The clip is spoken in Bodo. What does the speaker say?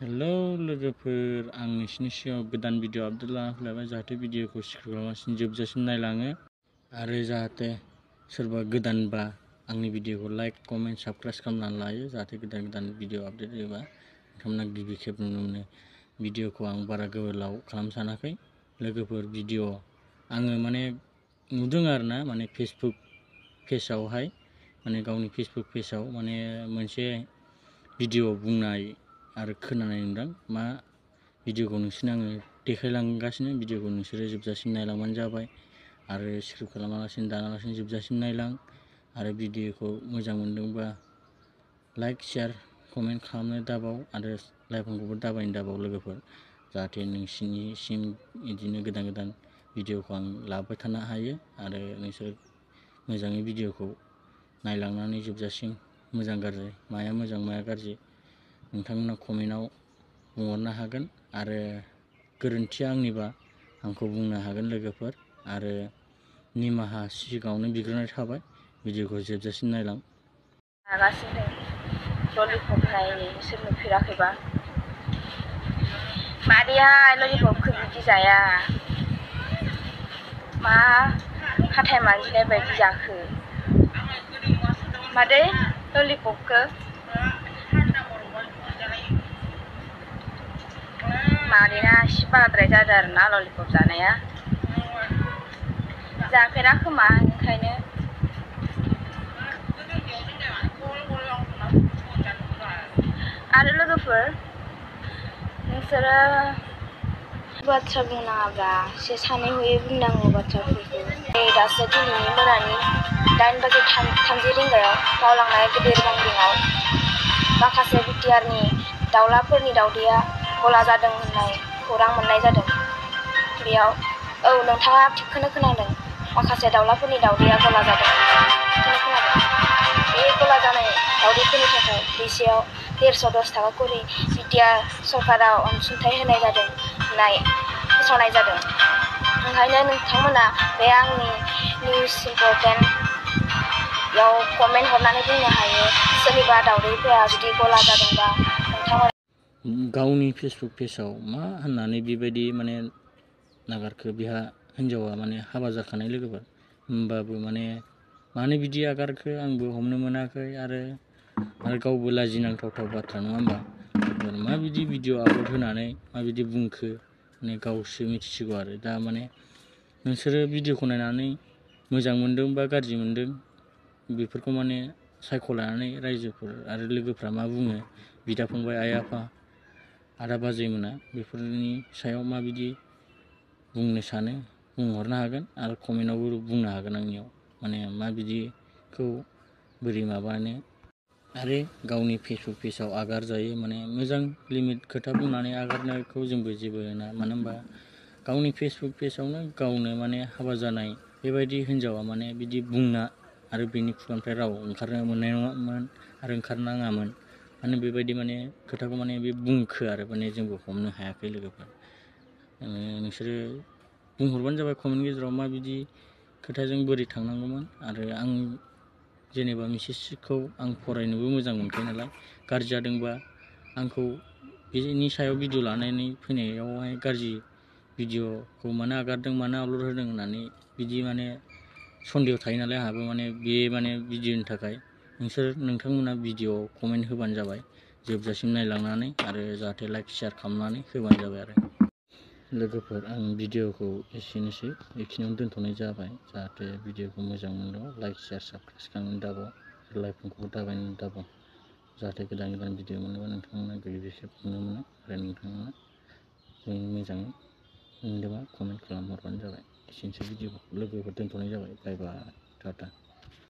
हेलौ लोगोफोर, आं नोंसिनि सिगाङाव गोदान भिडिअ आपडेट लाना फैलायबाय जाहाथे भिडिअखौ स्किप खालामालासिनो जोबजासिम नायलाङो आरो जाहाथे सोरबा गोदानबा आंनि भिडिअखौ लाइक कमेन्ट साबस्क्राइब खालामनानै लायो जाहाथे गोदान भिडिअ आपडेट होयोबा नोंथांमोना गिबि खेब नुनो मोनो। भिडिअखौ आं बारा गोलाव खालामनो सानाखै लोगोफोर। भिडिअ आङो नुदों आरोना फेसबुक पेजआवहाय गावनि फेसबुक पेजआव मोनसे भिडिअ बुंनाय आरो खोनानाय नुदों। मा भिडिअखौ नोंसोरनो आङो देखायलांगासिनो, भिडिअखौ नोंसोरो जोबजासिम नायलांबानो जाबाय आरो स्किप खालामालासिनो दानालासिनो जोबजासिम नायलां आरो भिडिअखौ मोजां मोनदोंबा लाइक शेयार कमेन्ट खालामनो दाबाव आरो लाइफांखौबो दाबायनो दाबाव लोगोफोर, जाहाथे नोंसिनिसिम बिदिनो गोदान भिडिअखौ आं लाबोबाय थानो हायो आरो नोंसोर मोजाङै भिडिअखौ नायलांनानै जोबजासिम मोजां गाज्रि माया मोजां माया गाज्रि नोंथांमोना कमेन्टआव बुंहरनो हागोन आरो गोरोन्थिया आंनिबा आंखौ बुंनो हागोन लोगोफोर। आरो निमाहा सिगाङावनो बिग्रोनाय थाबाय, भिडिअखौ जोबजासिम नायलां। नागासिनो ललिपप नायनि नोंसोर नुफेराखैबा मादैहाय ललिपपखौ बिदि जाया, मा हाथाय मानजिनाय बायदि जाखो मादै ललिपपखौ? मादैना एसे बाराद्राय जादों आरोना ललिपप जानाया, जाफेरा खोमा ओंखायनो। आरो लोगोफोर नोंसोरो बाथ्रा बुंनाङाब्ला एसे सानै हयै बुंनांगौ बाथ्राफोरखौ। दासो दिनैनि मोनानि 8:30 रिंगायाव मावलांनाय गिदिर बांग्रिंआव माखासे बिटिआरनि दाउलाफोरनि दावदैया गला जादों होननाय खौरां मोननाय जादों। बेयाव औ, नोंथाङा थिगखौनो खोनादों, माखासे दाउलाफोरनि दावदैया गला जादों। थिगखौनो खोनादों। बे गला जानाय दावदैफोरनि थाखाय दैसेयाव 150 थाखा खरि बिटिआर सरकारा अनसुंथाइ होनाय जादों होननाय फोसावनाय जादों। ओंखायनो नोंथांमोना बे आंनि निउज इम्परटेन्टआव कमेन्ट हरनानै बुंनो हायो, सोरनिबा दावदैफोरा जुदि गला जादोंबा नोंथांमोना गावनि फेसबुक पेजआव मा होननानै बेबायदि नागारखो। बेहा हिन्जावा हाबा जाखानाय लोगोफोर, होमबाबो मानो बिदि आगारखो आंबो हमनो मोनाखै आरो गावबो लाजिनांथाव बाथ्रा नङा होमबा? मा बिदि भिडिअ आपल'ड होनानै माबायदि बुंखो गावसो मिथिसिगौ आरो। दा नोंसोरो भिडिअखौ नायनानै मोजां मोनदों बा गाज्रि मोनदों बेफोरखौ सायख'लानानै रायजोफोर आरो लोगोफ्रा मा बुङो, बिदा फंबाय आइ आफा आदा बाजैमोना बेफोरनि सायाव माबायदि बुंनो सानो बुंहरनो हागोन आरो कमेन्टआवबो बुंनो हागोन आंनियाव मा बिदिखौ बोरै माबानो। आरो गावनि फेसबुक पेजआव आगार जायो मोजां लिमिट खोथा बुंनानै आगारनायखौ जोंबो जेबो होना, मानो होनबा गावनि फेसबुक पेजआवनो गावनो हाबा जानाय बेबायदि हिन्जावा बिदि बुंना आरो बेनि खुगानिफ्राय राव ओंखारनो मोननाय नङामोन आरो ओंखारनाङामोन। बेबायदि खोथाखौ बे बुंखो आरो जोंबो हमनो हायाखै लोगोफोर। नोंसोरो बुंहरबानो जाबाय कमेन्ट गेजेराव मा बिदि खोथाजों बोरै थांनांगौमोन। आरो आं जेनेबा मेसेजखौ आं फरायनोबो मोजां मोनखायो नालाय, गाज्रि जादोंबा आंखौ बेनि सायाव भिडिअ लानानै फैनायावहाय गाज्रि भिडिअखौ मानो आगारदों मानो आपल'ड होदों होननानै बिदि सन्देह थायो नालाय आंहाबो बे भिडिअनि थाखाय नोंथांमोना भिडिअआव कमेन्ट होबानो जाबाय जोबजासिम नायलांनानै आरो जाहाथे लाइक शेयार खालामनानै होबानो जाबाय आरो लोगोफोर। आं भिडिअखौ एसेनोसै बेखिनियावनो दोनथ'नाय जाबाय। जाहाथे भिडिअखौ मोजां मोनदों लाइक शेयार साबस्क्राइब खालामनो दाबाव, लाइफखौबो दाबायनो दाबाव, जाहाथे गोदान भिडिअ मोनोबा नोंथांमोना गिबि खेब नुनो मोनो आरो नोंथांमोना मोजाङै मोनदोंबा कमेन्ट खालामहरबानो जाबाय। एसेनोसै भिडिअखौ लोगोफोर दोनथ'नाय जाबाय। बाय बाय, टाटा।